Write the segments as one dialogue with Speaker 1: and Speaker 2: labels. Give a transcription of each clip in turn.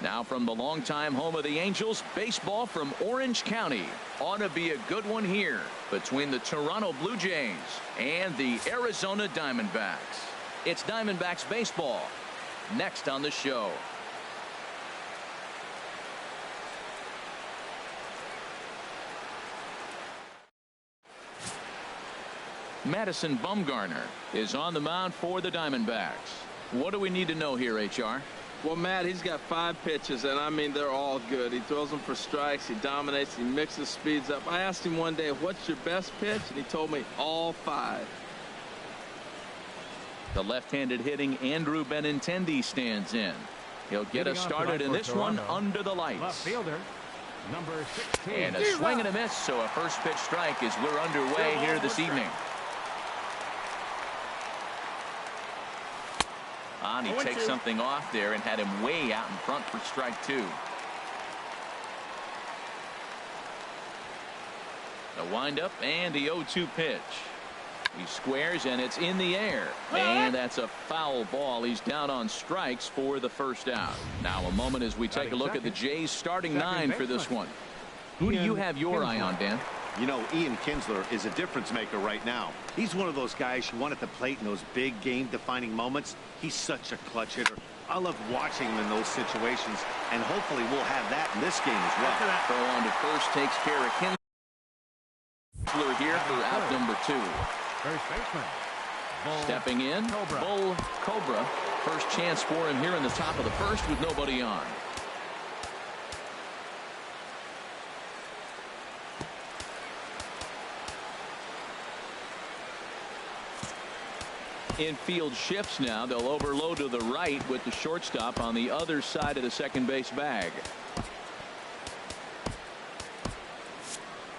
Speaker 1: Now from the longtime home of the Angels, baseball from Orange County. Ought to be a good one here between the Toronto Blue Jays and the Arizona Diamondbacks. It's Diamondbacks baseball next on the show. Madison Bumgarner is on the mound for the Diamondbacks. What do we need to know here, HR?
Speaker 2: Well, Matt, he's got 5 pitches, and I mean, they're all good. He throws them for strikes, he dominates, he mixes speeds up. I asked him one day, what's your best pitch? And he told me all 5.
Speaker 1: The left-handed hitting Andrew Benintendi stands in. He'll get us started in this one under the lights.
Speaker 3: Left fielder, number 16.
Speaker 1: And a swing and a miss, so a first pitch strike as we're underway here this evening. And he takes something off there and had him way out in front for strike 2. The windup and the 0-2 pitch. He squares and it's in the air. And that's a foul ball. He's down on strikes for the first out. Now a moment as we take a look at the Jays starting 9 for this one. Who do you have your eye on, Dan?
Speaker 4: You know, Ian Kinsler is a difference maker right now. He's one of those guys you want at the plate in those big game-defining moments. He's such a clutch hitter. I love watching him in those situations, and hopefully we'll have that in this game as well.
Speaker 1: Throw on to first takes care of Kinsler here for out number 2.
Speaker 3: First baseman.
Speaker 1: Stepping in, Bull Cobra. First chance for him here in the top of the first with nobody on. Infield shifts now. They'll overload to the right with the shortstop on the other side of the second base bag.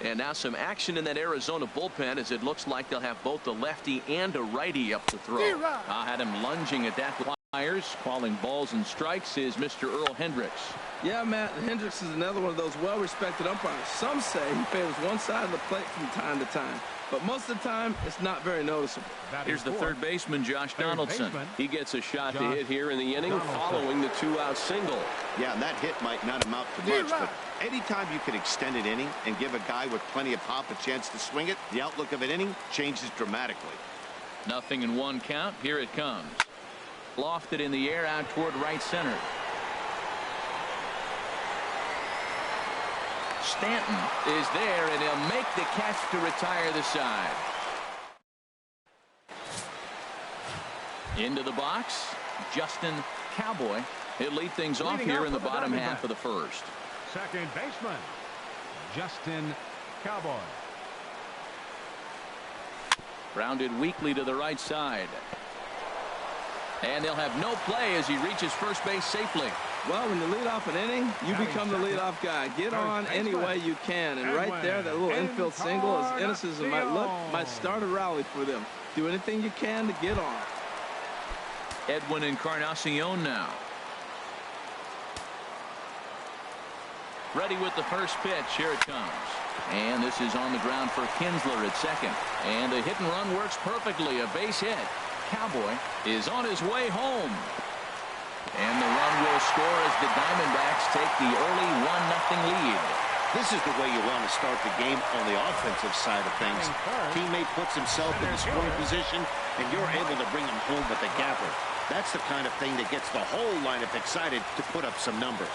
Speaker 1: And now some action in that Arizona bullpen as it looks like they'll have both the lefty and a righty up to throw. Had him lunging at that. Flyers calling balls and strikes is Mr. Earl Hendricks.
Speaker 2: Yeah, Matt, Hendricks is another one of those well-respected umpires. Some say he favors one side of the plate from time to time, but most of the time it's not very noticeable.
Speaker 1: Here's the third baseman, Josh Donaldson. He gets a shot to hit here in the inning following the 2-out single.
Speaker 4: Yeah, and that hit might not amount to much, but anytime you can extend an inning and give a guy with plenty of pop a chance to swing it, the outlook of an inning changes dramatically.
Speaker 1: 0-1 count. Here it comes. Lofted in the air out toward right center. Stanton is there, and he'll make the catch to retire the side. Into the box, Justin Cowboy. He'll lead things off here in the bottom half of the first.
Speaker 3: Second baseman, Justin Cowboy.
Speaker 1: Grounded weakly to the right side. And they'll have no play as he reaches first base safely.
Speaker 2: Well, when you lead off an inning, you become the leadoff guy. Get on any way you can. And right there, that little infield single, as innocent as it might look, might start a rally for them. Do anything you can to get on.
Speaker 1: Edwin Encarnacion now. Ready with the first pitch. Here it comes. And this is on the ground for Kinsler at second. And the hit and run works perfectly. A base hit. Cowboy is on his way home. And the run will score as the Diamondbacks take the early 1-0 lead.
Speaker 4: This is the way you want to start the game on the offensive side of things. Teammate puts himself in the scoring position, and you're able to bring him home with a gapper. That's the kind of thing that gets the whole lineup excited to put up some numbers.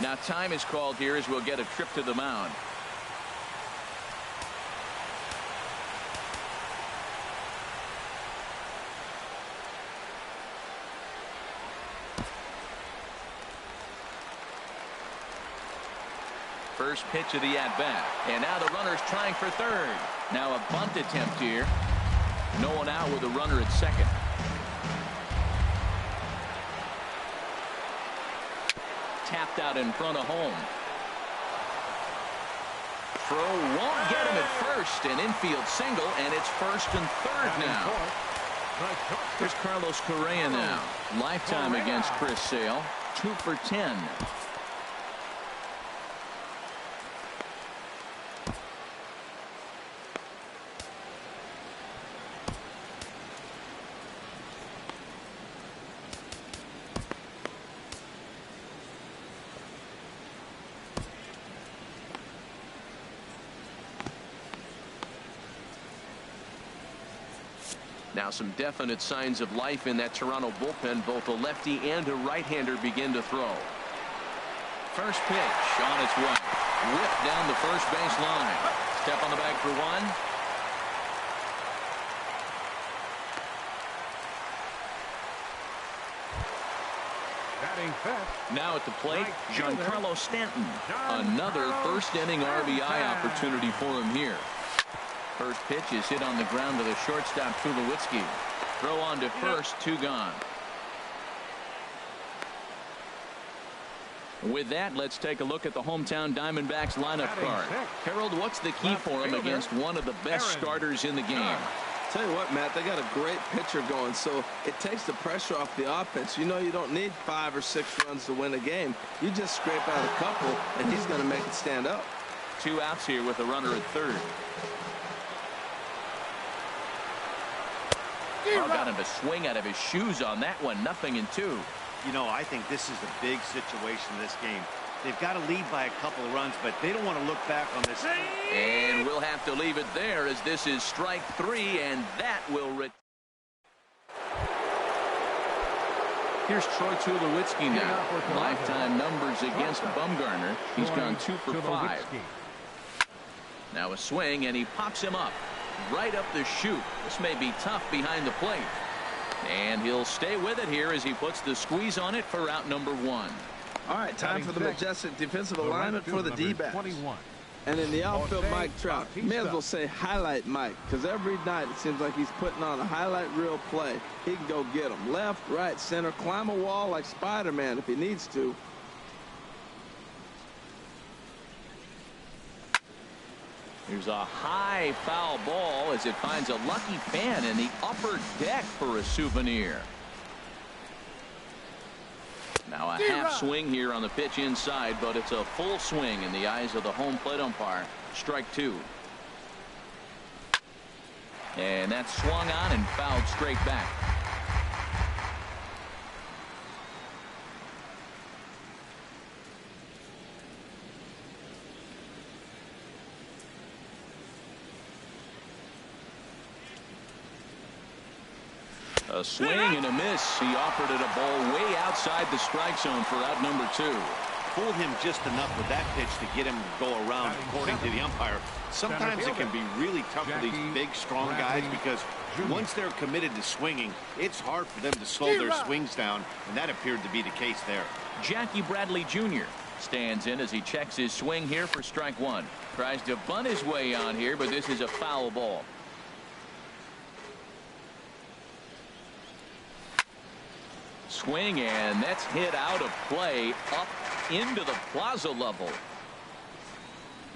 Speaker 1: Now time is called here as we'll get a trip to the mound. First pitch of the at-bat. And now the runner's trying for third. Now a bunt attempt here. No one out with a runner at second. Tapped out in front of home. Throw won't get him at first. An infield single, and it's first and third now. Here's Carlos Correa now. Lifetime against Chris Sale. 2 for 10. Now some definite signs of life in that Toronto bullpen. Both a lefty and a right-hander begin to throw. First pitch on its way. Whipped down the first base line. Step on the bag for one. Now at the plate, Giancarlo Stanton. Another first-inning RBI opportunity for him here. First pitch is hit on the ground to the shortstop, Tulowitzki. Throw on to first, 2 gone. With that, let's take a look at the hometown Diamondbacks lineup card. Harold, what's the key for him against one of the best starters in the game?
Speaker 2: Tell you what, Matt, they got a great pitcher going, so it takes the pressure off the offense. You know you don't need 5 or 6 runs to win a game. You just scrape out a couple, and he's going to make it stand up.
Speaker 1: 2 outs here with a runner at third. Oh, got him to swing out of his shoes on that one. 0-2.
Speaker 4: You know, I think this is a big situation in this game. They've got to lead by a couple of runs, but they don't want to look back on this.
Speaker 1: And we'll have to leave it there as this is strike 3, and that will Here's Troy Tulowitzki now. Lifetime numbers against Bumgarner. He's gone 2 for 5. Now a swing, and he pops him up. Right up the chute. This may be tough behind the plate. And he'll stay with it here as he puts the squeeze on it for out number 1.
Speaker 2: All right, time for the majestic defensive alignment for the D-backs. And in the outfield, Mike Trout. May as well say highlight Mike, because every night it seems like he's putting on a highlight reel play. He can go get them. Left, right, center, climb a wall like Spider-Man if he needs to.
Speaker 1: Here's a high foul ball as it finds a lucky fan in the upper deck for a souvenir. Now a half swing here on the pitch inside, but it's a full swing in the eyes of the home plate umpire. Strike 2. And that's swung on and fouled straight back. A swing and a miss. He offered it a ball way outside the strike zone for out number 2.
Speaker 4: Fooled him just enough with that pitch to get him to go around, according to the umpire. Sometimes it can be really tough for these big, strong guys because once they're committed to swinging, it's hard for them to slow their swings down, and that appeared to be the case there.
Speaker 1: Jackie Bradley Jr. stands in as he checks his swing here for strike 1. Tries to bunt his way on here, but this is a foul ball. Swing, and that's hit out of play up into the plaza level.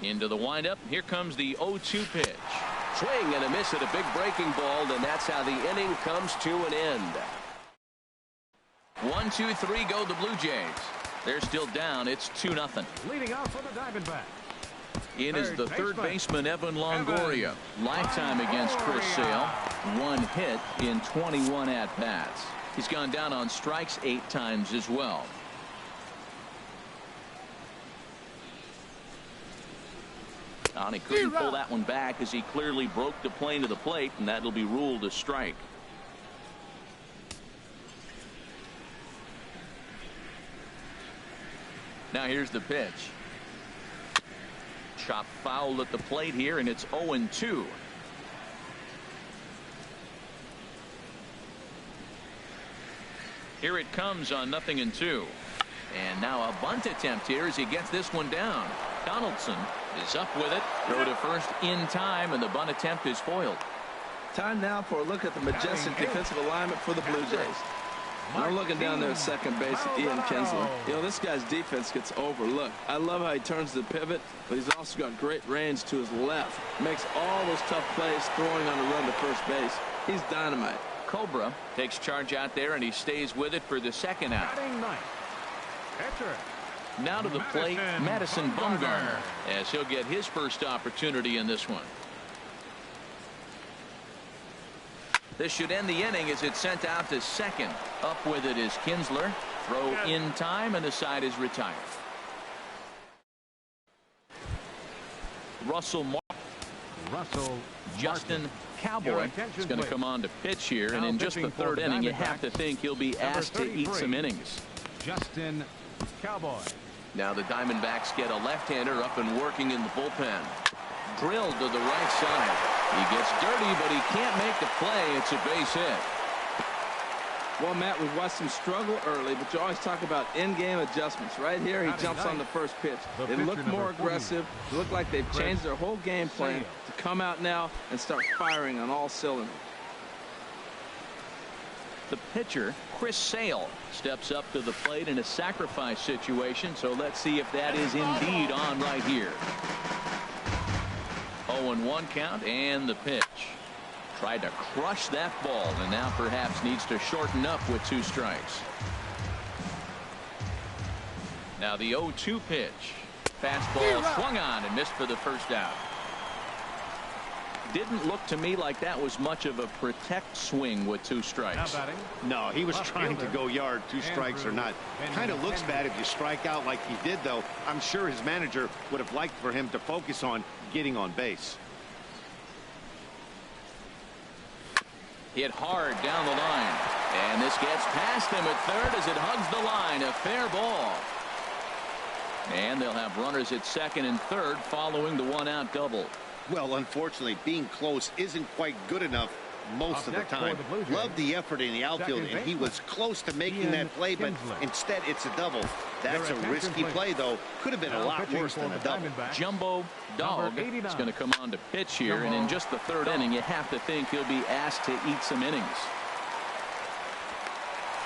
Speaker 1: Into the windup. Here comes the 0-2 pitch. Swing and a miss at a big breaking ball, and that's how the inning comes to an end. 1, 2, 3 go the Blue Jays. They're still down. It's 2-0.
Speaker 3: Leading off for the Diamondbacks.
Speaker 1: In is the third baseman, Evan Longoria. Lifetime against Chris Sale. 1 hit in 21 at-bats. He's gone down on strikes 8 times as well. And he couldn't pull that one back as he clearly broke the plane to the plate, and that'll be ruled a strike. Now here's the pitch. Chop foul at the plate here, and it's 0-2. Here it comes on 0-2. And now a bunt attempt here as he gets this one down. Donaldson is up with it. Throw to first in time, and the bunt attempt is foiled.
Speaker 2: Time now for a look at the majestic defensive alignment for the Blue Jays. I'm looking down there at second base at Ian Kinsler. You know, this guy's defense gets overlooked. I love how he turns the pivot, but he's also got great range to his left. Makes all those tough plays throwing on the run to first base. He's dynamite.
Speaker 1: Cobra takes charge out there, and he stays with it for the second out. Now to the plate, Madison Bumgarner, as he'll get his first opportunity in this one. This should end the inning as it's sent out to second. Up with it is Kinsler. Throw in time, and the side is retired. Justin Cowboy is going to come on to pitch here, and in just the third inning, you have to think he'll be asked to eat some innings.
Speaker 3: Justin Cowboy.
Speaker 1: Now the Diamondbacks get a left-hander up and working in the bullpen. Drilled to the right side. He gets dirty, but he can't make the play. It's a base hit.
Speaker 2: Well, Matt, we've watched him struggle early, but you always talk about in-game adjustments. Right here, he jumps on the first pitch. They look more aggressive. They look like they've changed their whole game plan to come out now and start firing on all cylinders.
Speaker 1: The pitcher, Chris Sale, steps up to the plate in a sacrifice situation, so let's see if that is indeed on right here. 0-1 count, and the pitch. Tried to crush that ball, and now perhaps needs to shorten up with 2 strikes. Now the 0-2 pitch. Fastball swung on and missed for the first out. Didn't look to me like that was much of a protect swing with 2 strikes.
Speaker 4: No, he was trying to go yard, 2 strikes or not. Kind of looks bad if you strike out like he did, though. I'm sure his manager would have liked for him to focus on getting on base.
Speaker 1: Hit hard down the line, and this gets past him at third as it hugs the line. A fair ball, and they'll have runners at second and third following the 1-out double.
Speaker 4: Well, unfortunately, being close isn't quite good enough most of the time. Loved the effort in the outfield, and he was close to making that play, but instead it's a double. That's a risky play, though. Could have been a lot worse than a double.
Speaker 1: Jumbo Dog is going to come on to pitch here, and in just the third inning, you have to think he'll be asked to eat some innings.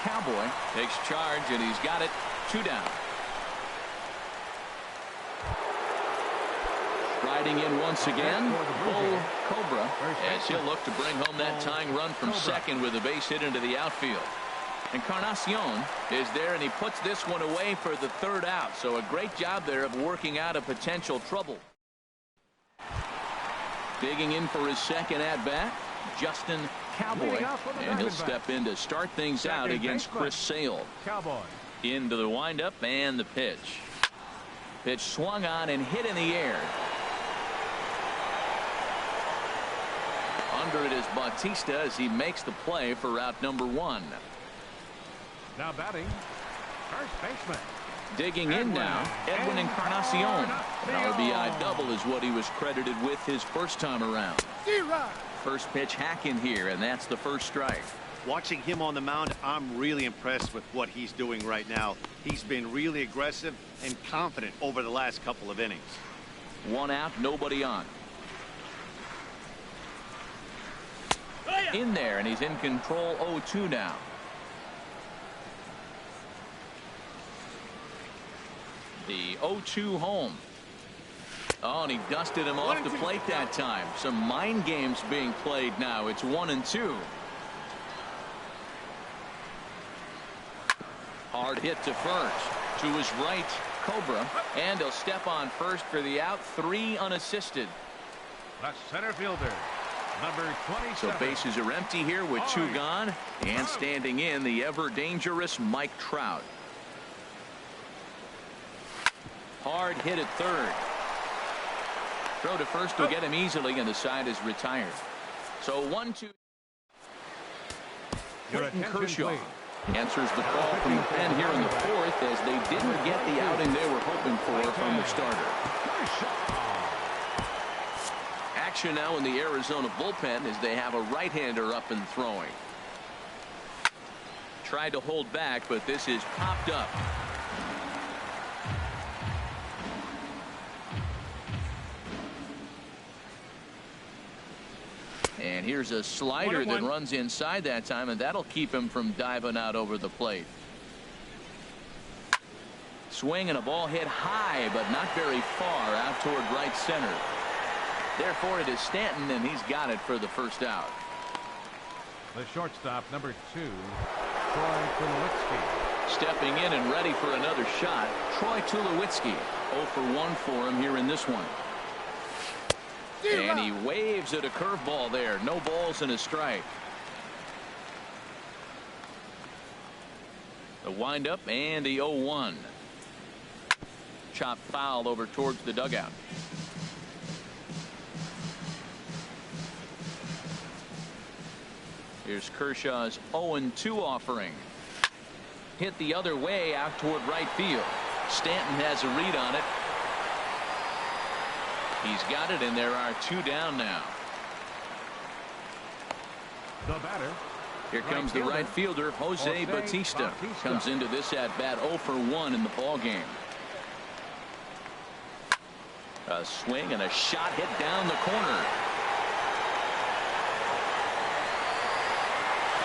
Speaker 1: Cowboy takes charge, and he's got it. 2 down. Riding in once again, Bull Cobra, as he'll look to bring home that tying run from second with a base hit into the outfield. Encarnacion is there, and he puts this one away for the 3rd out. So a great job there of working out a potential trouble. Digging in for his second at-bat, Justin Cowboy, and he'll step in to start things out against Chris Sale. Into the windup and the pitch. Pitch swung on and hit in the air. Under it is Bautista as he makes the play for out number 1.
Speaker 3: Now batting, first baseman.
Speaker 1: Digging in now, Edwin Encarnacion. An RBI double is what he was credited with his first time around. First pitch hack in here, and that's the first strike.
Speaker 4: Watching him on the mound, I'm really impressed with what he's doing right now. He's been really aggressive and confident over the last couple of innings.
Speaker 1: 1 out, nobody on. In there, and he's in control. 0-2 now. The 0-2 home. Oh, and he dusted him off the plate that time. Some mind games being played now. It's 1-2. Hard hit to first. To his right, Cobra, and he'll step on first for the out. 3 unassisted.
Speaker 3: The center fielder, number 27.
Speaker 1: So bases are empty here with 2 gone, and standing in the ever dangerous Mike Trout. Hard hit at third. Throw to first will get him easily, and the side is retired. So 1-2. Clayton Kershaw answers the call from the pen here in the 4th, as they didn't get the outing they were hoping for from the starter. Action now in the Arizona bullpen as they have a right-hander up and throwing. Tried to hold back, but this is popped up. And here's a slider that runs inside that time, and that'll keep him from diving out over the plate. Swing and a ball hit high, but not very far out toward right center. Therefore, it is Stanton, and he's got it for the first out.
Speaker 3: The shortstop, number 2, Troy Tulowitzki.
Speaker 1: Stepping in and ready for another shot, Troy Tulowitzki. 0 for 1 for him here in this one. And he waves at a curveball there. No balls and a strike. The windup and the 0-1. Chop foul over towards the dugout. Here's Kershaw's 0-2 offering. Hit the other way out toward right field. Stanton has a read on it. He's got it, and there are 2 down now.
Speaker 3: The batter.
Speaker 1: Here comes the right fielder, Jose Bautista. Comes into this at bat 0 for 1 in the ball game. A swing and a shot hit down the corner.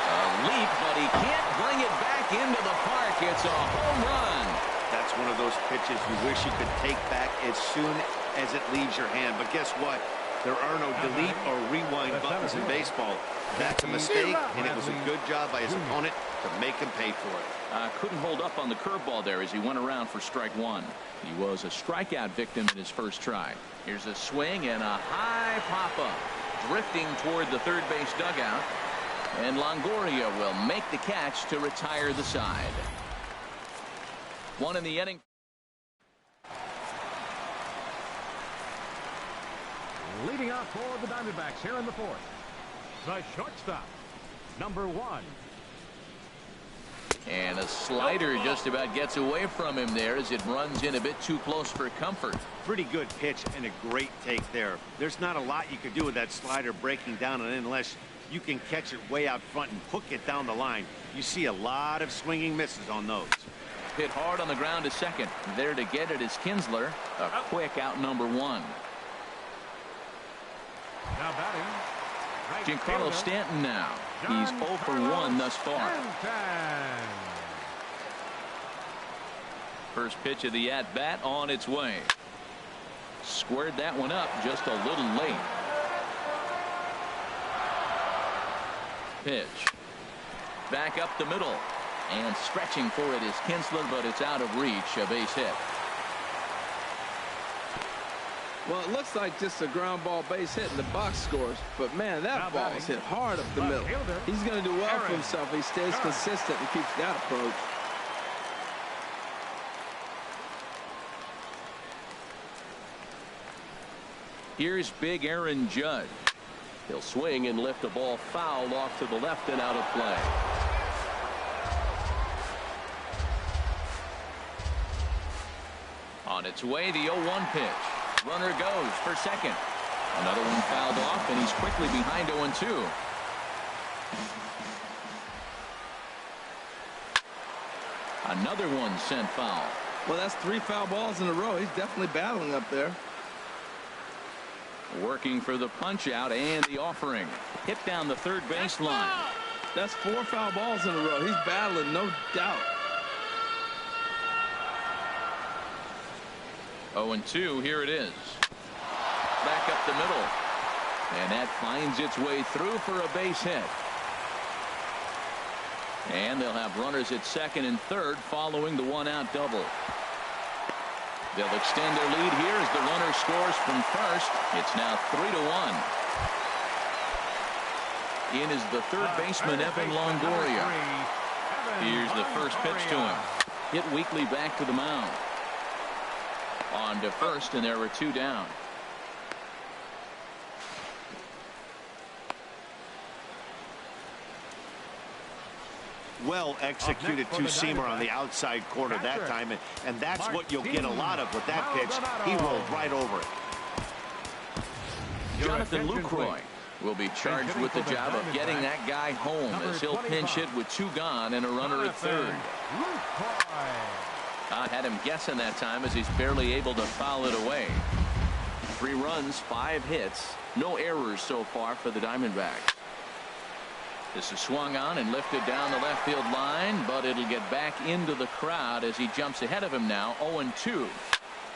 Speaker 1: A leap, but he can't bring it back into the park. It's a home run.
Speaker 4: That's one of those pitches you wish you could take back as soon as it leaves your hand. But guess what? There are no delete or rewind buttons in baseball. That's a mistake, and it was a good job by his opponent to make him pay for it.
Speaker 1: Couldn't hold up on the curveball there as he went around for strike 1. He was a strikeout victim in his first try. Here's a swing and a high pop-up. Drifting toward the third base dugout. And Longoria will make the catch to retire the side. 1 in the inning.
Speaker 3: Leading out for the Diamondbacks here in the 4th. The shortstop, number 1.
Speaker 1: And a slider just about gets away from him there as it runs in a bit too close for comfort.
Speaker 4: Pretty good pitch and a great take there. There's not a lot you can do with that slider breaking down, and unless you can catch it way out front and hook it down the line, you see a lot of swinging misses on those.
Speaker 1: Hit hard on the ground to second. There to get it is Kinsler. A quick out number 1.
Speaker 3: Now batting, right
Speaker 1: Giancarlo
Speaker 3: fielder,
Speaker 1: Stanton now. He's 0 for 1 thus far. First pitch of the at-bat on its way. Squared that one up just a little late. Pitch. Back up the middle. And stretching for it is Kinsler, but it's out of reach. A base hit.
Speaker 2: Well, it looks like just a ground ball base hit and the box scores. But, man, that ball is hit hard up the middle. He's going to do well for himself. He stays consistent and keeps that approach.
Speaker 1: Here's big Aaron Judge. He'll swing and lift a ball foul off to the left and out of play. On its way, the 0-1 pitch. Runner goes for second. Another one fouled off, and he's quickly behind 0-2. Another one sent foul.
Speaker 2: Well, that's 3 foul balls in a row. He's definitely battling up there.
Speaker 1: Working for the punch out and the offering. Hit down the third base line.
Speaker 2: That's 4 foul balls in a row. He's battling, no doubt.
Speaker 1: 0-2, here it is. Back up the middle. And that finds its way through for a base hit. And they'll have runners at second and third following the 1-out double. They'll extend their lead here as the runner scores from first. It's now 3-1. In is the third baseman, Evan Longoria. Here's the first pitch to him. Hit weakly back to the mound. On to first, and there were 2 down.
Speaker 4: Well executed two-seamer on the outside corner that time, and that's what you'll get a lot of with that pitch. He rolled right over it.
Speaker 1: Jonathan Lucroy will be charged with the job of getting that guy home as he'll pinch hit with 2 gone and a runner at third. I had him guessing that time as he's barely able to foul it away. 3 runs, 5 hits, no errors so far for the Diamondbacks. This is swung on and lifted down the left field line, but it'll get back into the crowd as he jumps ahead of him now. 0-2.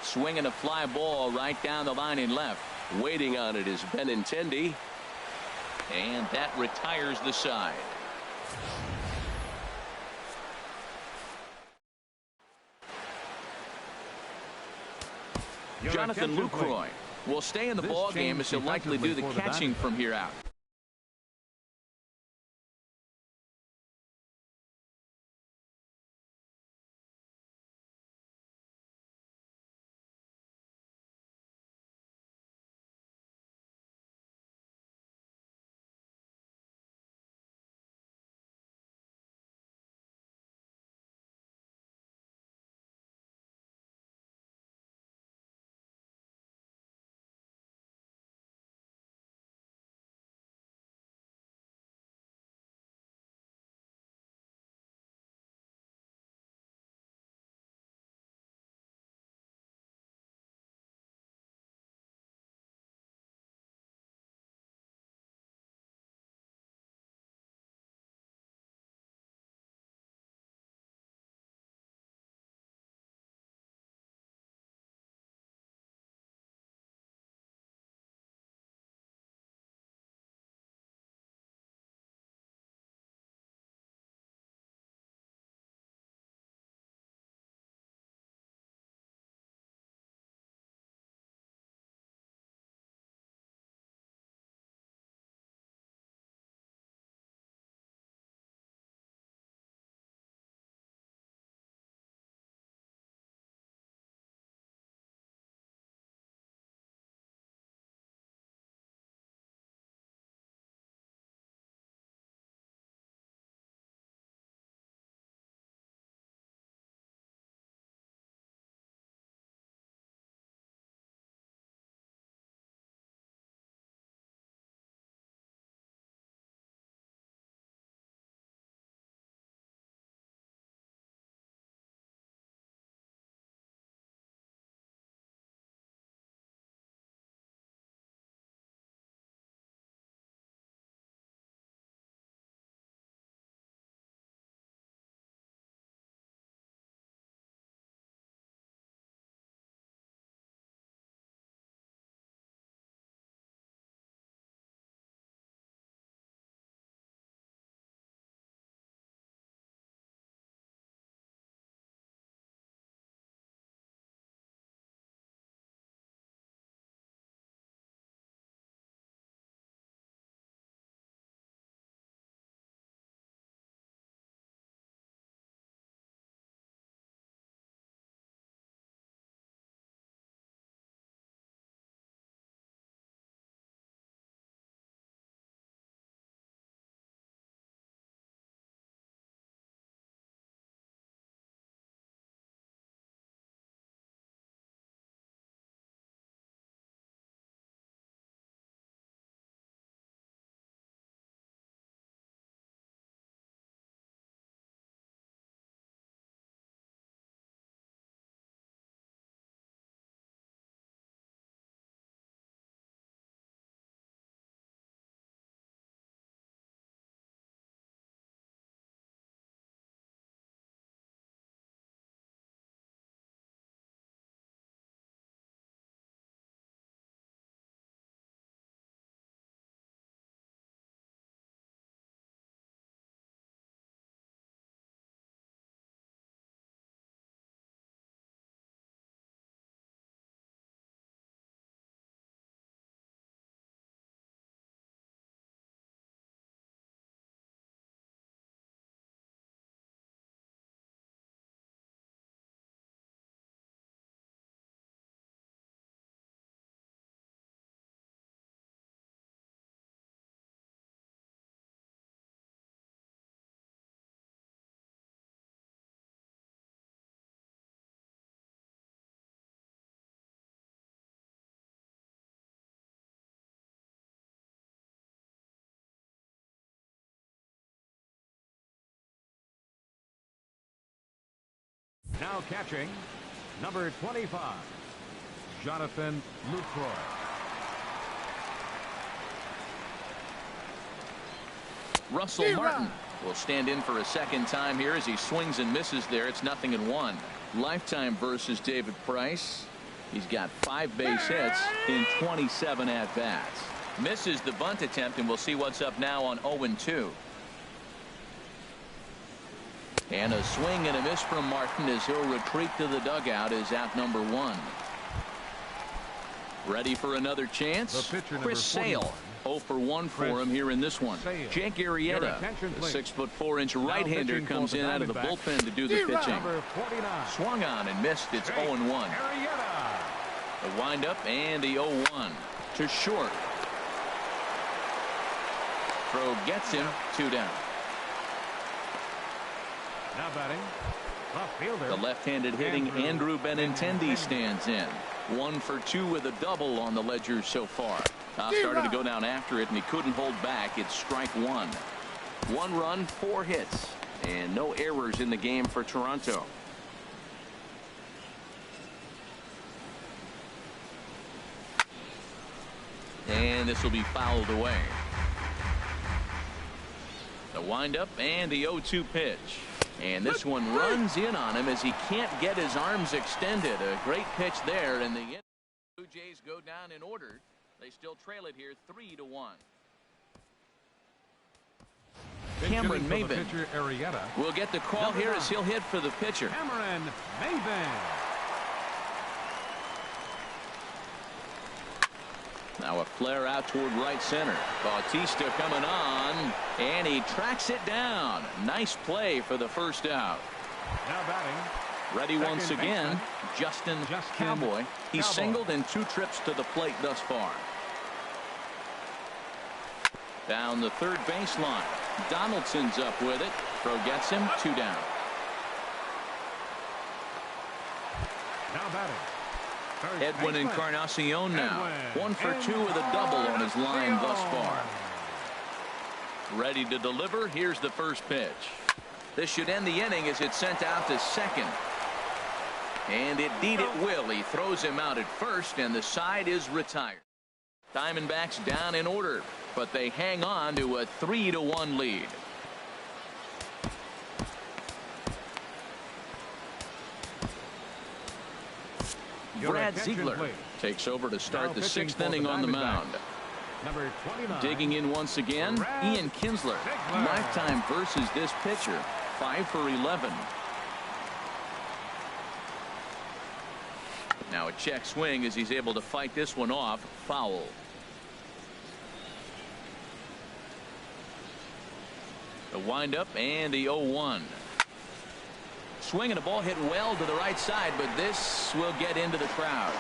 Speaker 1: Swinging a fly ball right down the line in left. Waiting on it is Benintendi, and that retires the side. Jonathan Lucroy will stay in the ball game as he'll likely do the catching from here out.
Speaker 3: Now catching, number 25, Jonathan Lucroy.
Speaker 1: Russell Martin will stand in for a second time here as he swings and misses there. It's 0-1. Lifetime versus David Price. He's got 5 base hits in 27 at-bats. Misses the bunt attempt, and we'll see what's up now on 0-2. And a swing and a miss from Martin as he'll retreat to the dugout as out number 1. Ready for another chance? Chris Sale. 0 for 1 for him here in this one. Jake Arrieta, the 6'4" right-hander, comes in out of the bullpen to do the pitching. Swung on and missed. It's 0-1. The windup and the 0-1 to short. Throw gets him 2 down.
Speaker 3: Now batting, left fielder.
Speaker 1: The left-handed hitting Andrew Benintendi stands in. 1 for 2 with a double on the ledger so far. Started to go down after it, and he couldn't hold back. It's strike 1. 1 run, 4 hits, and no errors in the game for Toronto. And this will be fouled away. The windup and the 0-2 pitch. And this one runs in on him as he can't get his arms extended. A great pitch there, and the Blue Jays go down in order. They still trail it here 3-1. Cameron Maven will get the call here as he'll hit for the pitcher.
Speaker 3: Cameron Maven.
Speaker 1: Now a flare out toward right center. Bautista coming on, and he tracks it down. Nice play for the first out.
Speaker 3: Now batting.
Speaker 1: Ready once again, Justin Cowboy. He's singled in 2 trips to the plate thus far. Down the third baseline. Donaldson's up with it. Throw gets him 2 down.
Speaker 3: Now batting.
Speaker 1: Edwin Encarnacion now. 1 for 2 with a double on his line thus far. Ready to deliver. Here's the first pitch. This should end the inning as it's sent out to second. And indeed it will. He throws him out at first, and the side is retired. Diamondbacks down in order, but they hang on to a 3-1 lead. Brad Ziegler takes over to start the 6th inning on the mound. Digging in once again, Ian Kinsler. Lifetime versus this pitcher, 5 for 11. Now a check swing as he's able to fight this one off. Foul. The windup and the 0-1. Swing and a ball hit well to the right side, but this will get into the crowd.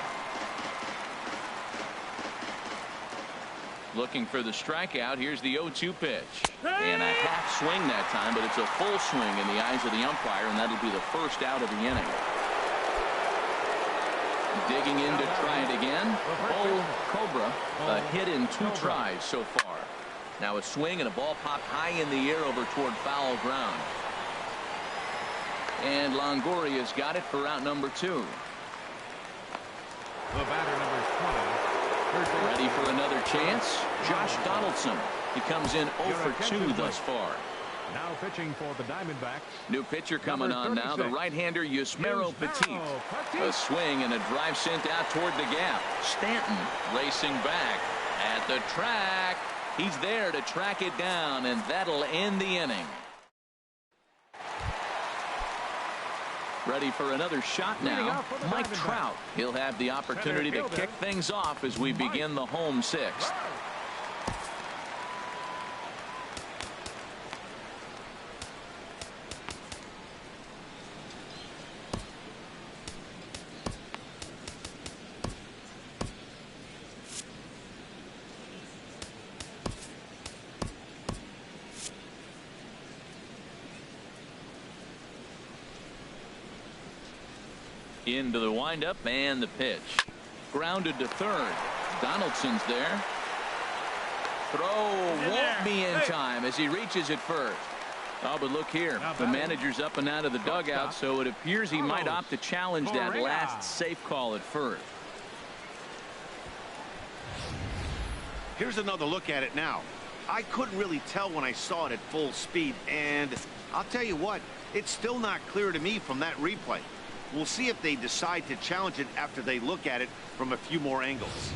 Speaker 1: Looking for the strikeout. Here's the 0-2 pitch. And a half swing that time, but it's a full swing in the eyes of the umpire, and that'll be the first out of the inning. Digging in to try it again. Bull Cobra, a hit in 2 tries so far. Now a swing and a ball popped high in the air over toward foul ground. And Longoria's got it for out number 2.
Speaker 3: The batter number 20.
Speaker 1: Ready for another chance. Josh Donaldson. He comes in 0 for 2 thus far.
Speaker 3: Now pitching for the Diamondbacks.
Speaker 1: New pitcher coming on now. The right-hander Yusmeiro Petit. A swing and a drive sent out toward the gap. Stanton racing back at the track. He's there to track it down, and that'll end the inning. Ready for another shot now. Mike Trout. He'll have the opportunity to kick things off as we begin the home 6th. Into the windup and the pitch. Grounded to third. Donaldson's there. Throw won't be in time as he reaches it first. Oh, but look here. The manager's up and out of the dugout, so it appears he might opt to challenge that last safe call at first.
Speaker 4: Here's another look at it now. I couldn't really tell when I saw it at full speed, and I'll tell you what, it's still not clear to me from that replay. We'll see if they decide to challenge it after they look at it from a few more angles.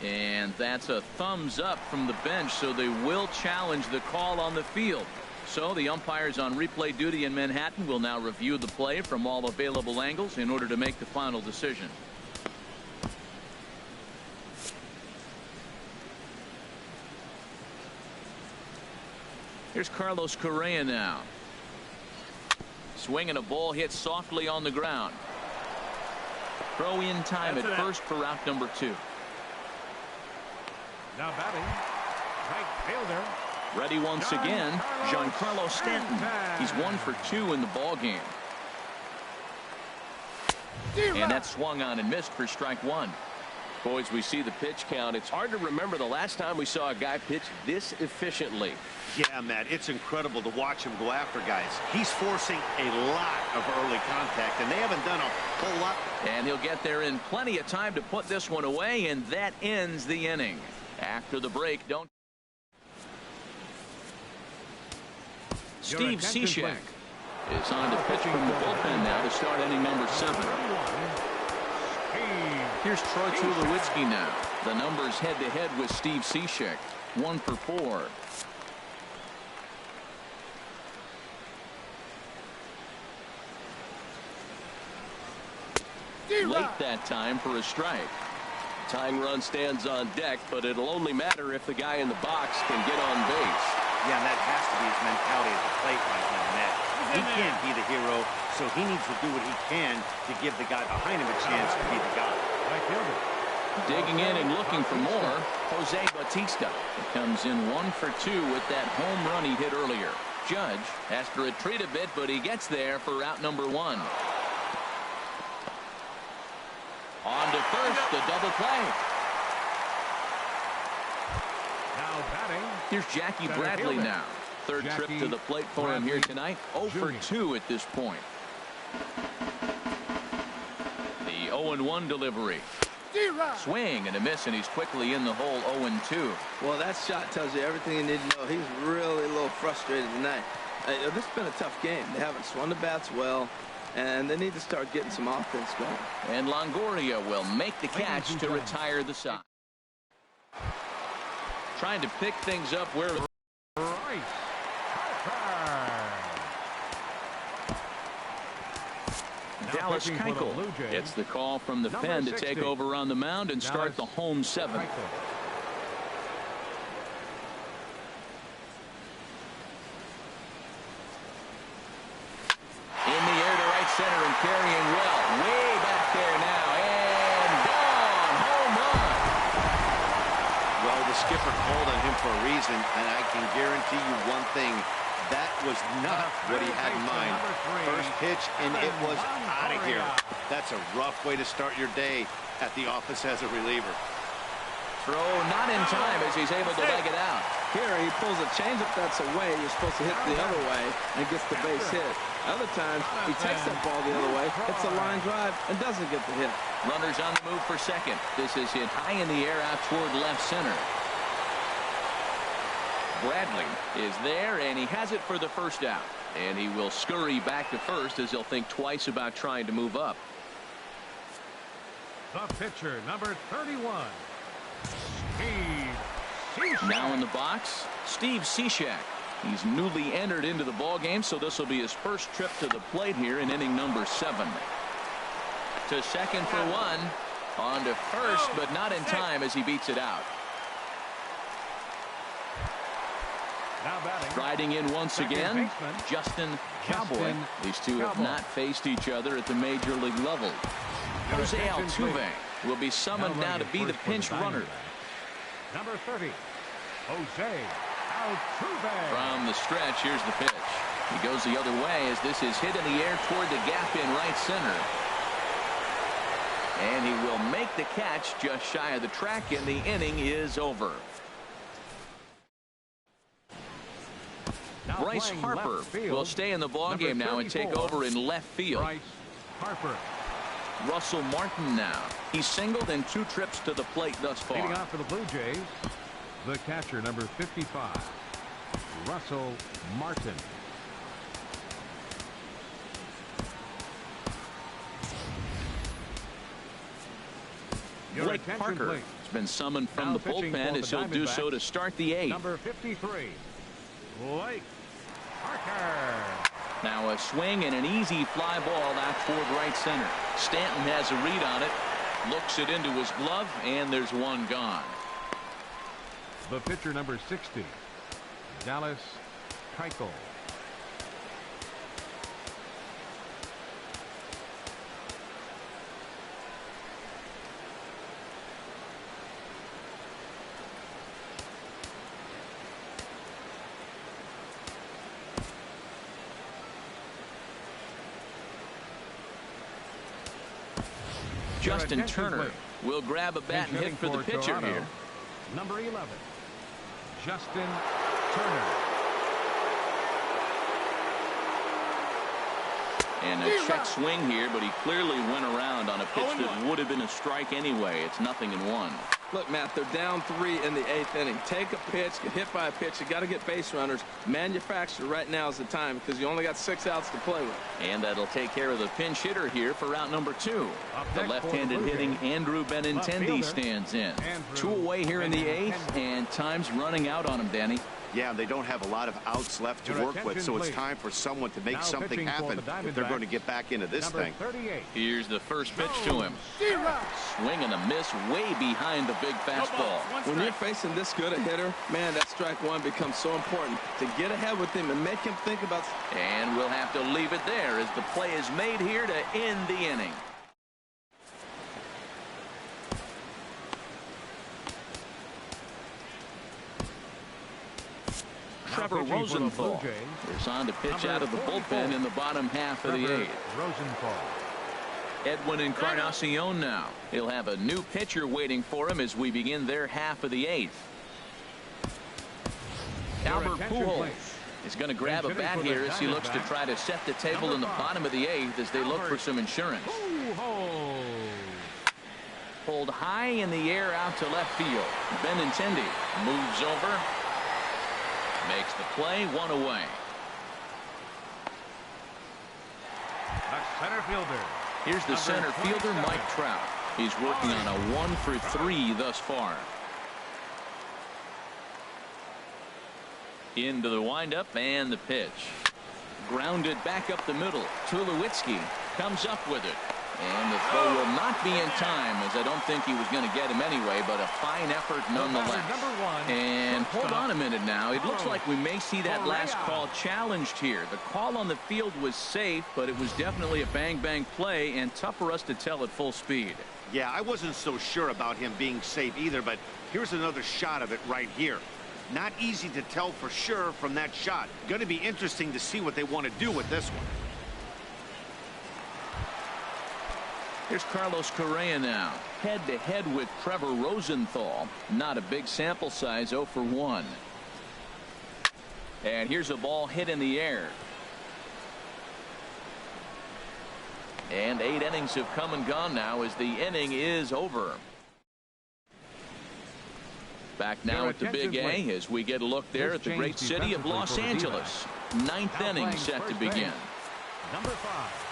Speaker 1: And that's a thumbs up from the bench, so they will challenge the call on the field. So the umpires on replay duty in Manhattan will now review the play from all available angles in order to make the final decision. Here's Carlos Correa now. Swinging a ball hit softly on the ground. Throw in time at first for out number 2.
Speaker 3: Now batting, right fielder.
Speaker 1: Ready once again, Giancarlo Stanton. He's 1 for 2 in the ball game. And that swung on and missed for strike 1. Boys, we see the pitch count. It's hard to remember the last time we saw a guy pitch this efficiently.
Speaker 4: Yeah, Matt, it's incredible to watch him go after guys. He's forcing a lot of early contact, and they haven't done a whole lot.
Speaker 1: And he'll get there in plenty of time to put this one away, and that ends the inning. After the break, don't. Steve Cishek is on to pitch from the bullpen now to start inning number 7. Here's Troy Tulowitzki now. The numbers head-to-head with Steve Cishek. 1 for 4. Late that time for a strike. Tying run stands on deck, but it'll only matter if the guy in the box can get on base.
Speaker 4: Yeah, and that has to be his mentality at the plate right now, Matt. He can't be the hero, so he needs to do what he can to give the guy behind him a chance to be the guy.
Speaker 1: Digging in and looking for more, Jose Bautista. It comes in 1 for 2 with that home run he hit earlier. Judge has to retreat a bit, but he gets there for out number 1. On to first, the double play.
Speaker 3: Now batting.
Speaker 1: Here's Jackie Bradley now. Third trip to the plate for him here tonight. 0 for 2 at this point. The 0-1 delivery. Swing and a miss, and he's quickly in the hole. 0-2.
Speaker 2: Well, that shot tells you everything you need to know. He's really a little frustrated tonight. This has been a tough game. They haven't swung the bats well, and they need to start getting some offense going.
Speaker 1: And Longoria will make the catch to retire the side. Trying to pick things up where. Dallas Keuchel gets the call from the pen to take over on the mound and start the home 7. In the air to right center and carrying well. Way back there now. And gone. Home run.
Speaker 4: Well, the skipper called on him for a reason, and I can guarantee you one thing. That was not what he had in mind. First pitch, and it was out of here. That's a rough way to start your day at the office as a reliever.
Speaker 1: Throw not in time as he's able to leg it out.
Speaker 2: Here he pulls a changeup that's away. You're supposed to hit the other way and gets the base hit. Other times he takes that ball the other way, hits a line drive, and doesn't get the hit.
Speaker 1: Runners on the move for second. This is hit high in the air out toward left center. Bradley is there, and he has it for the first out. And he will scurry back to first as he'll think twice about trying to move up.
Speaker 3: The pitcher, number 31, Steve Cishek.
Speaker 1: Now in the box, Steve Cishek. He's newly entered into the ball game, so this will be his first trip to the plate here in inning number 7. To second for 1. On to first, but not in time as he beats it out. Riding in once again, Justin Cowboy. These two have not faced each other at the major league level. Jose Altuve will be summoned now to be the pinch runner.
Speaker 3: Number 30, Jose Altuve.
Speaker 1: From the stretch, here's the pitch. He goes the other way as this is hit in the air toward the gap in right center. And he will make the catch just shy of the track, and the inning is over.
Speaker 3: Now
Speaker 1: Bryce
Speaker 3: playing
Speaker 1: Harper
Speaker 3: left field,
Speaker 1: will stay in the ballgame now and take
Speaker 3: 34,
Speaker 1: over in left field.
Speaker 3: Bryce Harper.
Speaker 1: Russell Martin now. He's singled in 2 trips to the plate thus far.
Speaker 3: Leading off for the Blue Jays, the catcher, number 55, Russell Martin.
Speaker 1: Blake Parker has been summoned from the bullpen as he'll do so to start the 8th.
Speaker 3: Number 53, Blake Parker.
Speaker 1: Now a swing and an easy fly ball out toward right center. Stanton has a read on it, looks it into his glove, and there's one gone.
Speaker 3: The pitcher, number 60, Dallas Keuchel.
Speaker 1: Justin Turner will grab a bat and hit for the pitcher
Speaker 3: Toronto,
Speaker 1: here.
Speaker 3: Number 11, Justin Turner.
Speaker 1: And a check swing here, but he clearly went around on a pitch that would have been a strike anyway. It's 0-1.
Speaker 2: Look, Matt, they're down 3 in the 8th inning. Take a pitch, get hit by a pitch. You got to get base runners. Manufacture right now is the time because you only got 6 outs to play with.
Speaker 1: And that'll take care of the pinch hitter here for out number 2. The left-handed hitting Andrew Benintendi stands in. 2 away here in the 8th, and time's running out on him, Danny.
Speaker 4: Yeah, they don't have a lot of outs left to work with, so it's time for someone to make something happen if they're going to get back into this thing.
Speaker 3: 38.
Speaker 1: Here's the first pitch to him. Swing and a miss way behind the big fastball.
Speaker 2: When you're facing this good a hitter, man, that strike 1 becomes so important to get ahead with him and make him think about.
Speaker 1: And we'll have to leave it there as the play is made here to end the inning. Trevor Rosenthal is on to pitch out of the bullpen in the bottom half of the 8th.
Speaker 3: Rosenthal.
Speaker 1: Edwin Encarnacion now. He'll have a new pitcher waiting for him as we begin their half of the 8th. Albert Pujols is going to grab a bat here as he looks to try to set the table in the bottom of the 8th as they look for some insurance. Pulled high in the air out to left field. Benintendi moves over. Makes the play, 1 away.
Speaker 3: The center fielder.
Speaker 1: Here's the center fielder, Mike Trout. He's working on a 1 for 3 thus far. Into the windup and the pitch. Grounded back up the middle. Tulowitzki comes up with it. And the throw will not be in time, as I don't think he was going to get him anyway, but a fine effort nonetheless. And hold on a minute now. It looks like we may see that last call challenged here. The call on the field was safe, but it was definitely a bang-bang play and tough for us to tell at full speed.
Speaker 4: Yeah, I wasn't so sure about him being safe either, but here's another shot of it right here. Not easy to tell for sure from that shot. Going to be interesting to see what they want to do with this one.
Speaker 1: Here's Carlos Correa now, head-to-head with Trevor Rosenthal. Not a big sample size, 0 for 1. And here's a ball hit in the air. And 8 innings have come and gone now as the inning is over. Back now at the Big A as we get a look there at the great city of Los Angeles. 9th inning set to begin.
Speaker 3: Number 5.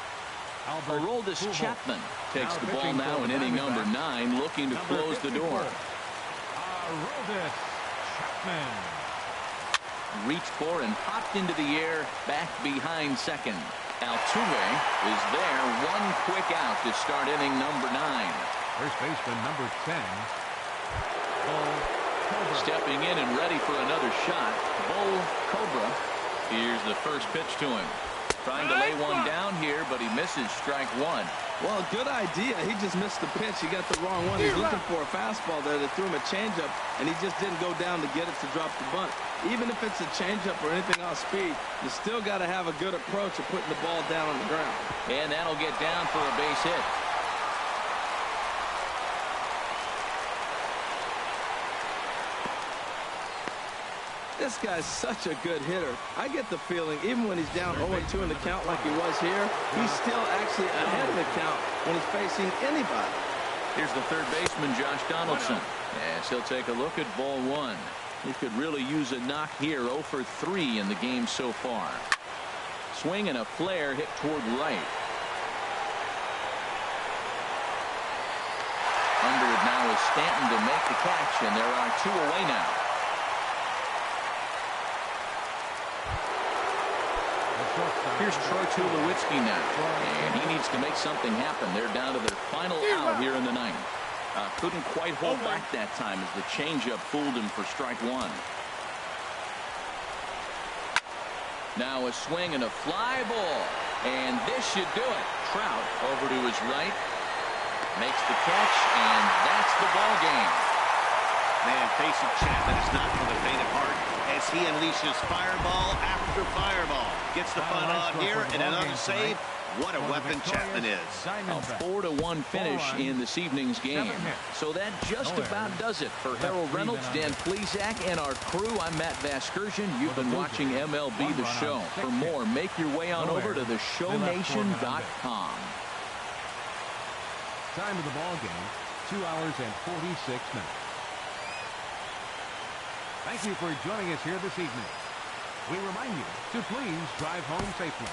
Speaker 1: Aroldis Chapman takes the ball now in inning number 9, looking to close the door.
Speaker 3: Aroldis Chapman.
Speaker 1: Reached for and hopped into the air back behind second. Altuve is there, 1 quick out to start inning number 9.
Speaker 3: First baseman number 10.
Speaker 1: Stepping in and ready for another shot, Bo Cobra. Here's the first pitch to him. Trying to lay one down here, but he misses strike 1.
Speaker 2: Well, good idea. He just missed the pitch. He got the wrong one. He's looking for a fastball there. They threw him a changeup, and he just didn't go down to get it to drop the bunt. Even if it's a changeup or anything off speed, you still got to have a good approach of putting the ball down on the ground.
Speaker 1: And that'll get down for a base hit.
Speaker 2: This guy's such a good hitter. I get the feeling even when he's down 0-2 in the count like he was here, he's still actually ahead of the count when he's facing anybody.
Speaker 1: Here's the third baseman, Josh Donaldson. As he'll take a look at ball one. He could really use a knock here. 0 for 3 in the game so far. Swing and a flare hit toward right. Under it now is Stanton to make the catch, and there are 2 away now. Here's Troy Tulowitzki now, and he needs to make something happen. They're down to their final out here in the ninth. Couldn't quite hold back that time as the changeup fooled him for strike one. Now a swing and a fly ball, and this should do it. Trout over to his right, makes the catch, and that's the ball game.
Speaker 4: Man, facing Chapman is not for the faint of heart as he unleashes fireball after fireball. Gets the final out here and another save. What a weapon Chapman is.
Speaker 1: A 4-1 finish in this evening's game. So that just about does it for Harold Reynolds, Dan Plesac, and our crew. I'm Matt Vasgersian. You've been watching MLB The Show. For more, make your way on over to theshownation.com.
Speaker 3: Time of the ball game, 2 hours and 46 minutes. Thank you for joining us here this evening. We remind you to please drive home safely.